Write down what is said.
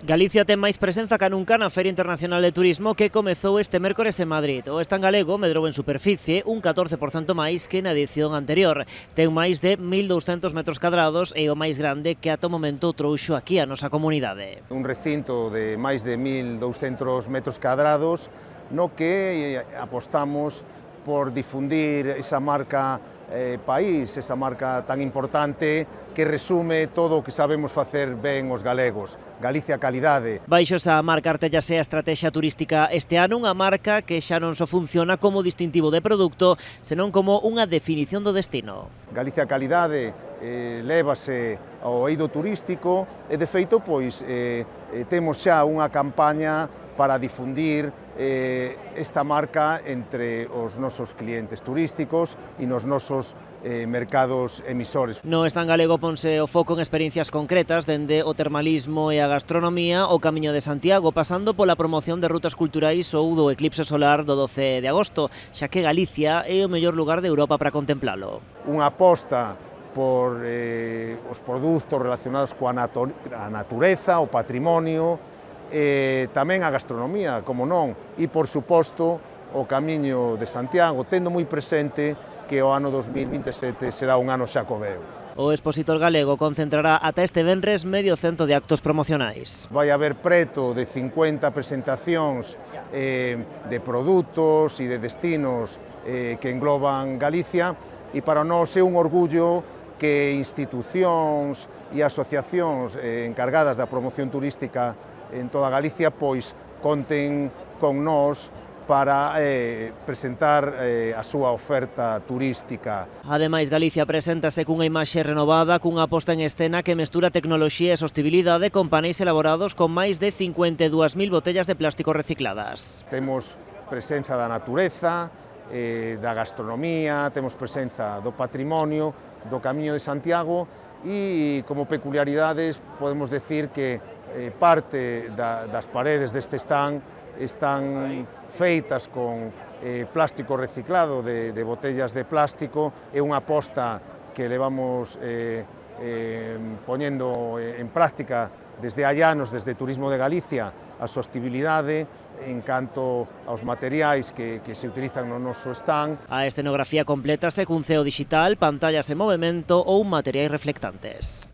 Galicia ten máis presenza ca nunca na Feria Internacional de Turismo que comezou este mércores en Madrid. O stand galego medrou en superficie un 14% máis que na edición anterior. Ten máis de 1.200 metros cadrados e o máis grande que ata o momento trouxo aquí a nosa comunidade. Un recinto de máis de 1.200 metros cadrados no que apostamos por difundir esa marca país, esa marca tan importante que resume todo o que sabemos facer ben os galegos. Galicia calidade. Baixo esa marca artellase a estrategia turística este ano, unha marca que xa non só funciona como distintivo de produto, senón como unha definición do destino. Galicia calidade lévase ao eido turístico e, de feito, pois, temos xa unha campaña para difundir esta marca entre os nosos clientes turísticos e nos nosos mercados emisores. No stand galego ponse o foco en experiencias concretas dende o termalismo e a gastronomía, o Camiño de Santiago, pasando pola promoción de rutas culturais ou do eclipse solar do 12 de agosto, xa que Galicia é o mellor lugar de Europa para contemplalo. Unha aposta por os produtos relacionados coa natureza, o patrimonio, tamén a gastronomía, como non, e, por suposto, o Camiño de Santiago, tendo moi presente que o ano 2027 será un ano xacobeo. O expositor galego concentrará ata este venres medio cento de actos promocionais. Vai haber preto de 50 presentacións de produtos e de destinos que engloban Galicia, e para nós é un orgullo que institucións e asociacións encargadas da promoción turística en toda Galicia pois conten con nós para presentar a súa oferta turística. Ademais, Galicia preséntase cunha imaxe renovada, cunha posta en escena que mestura tecnoloxía e sostibilidade con paneis elaborados con máis de 52.000 botellas de plástico recicladas. Temos presenza da natureza, da gastronomía, temos presenza do patrimonio, do Camiño de Santiago e, como peculiaridades, podemos decir que parte das paredes deste stand están feitas con plástico reciclado de botellas de plástico. É unha aposta que levamos poñendo en práctica desde hai anos, desde Turismo de Galicia, a sostibilidade en canto aos materiais que se utilizan no noso stand. A escenografía complétase cun ceo digital, pantallas en movimento ou materiais reflectantes.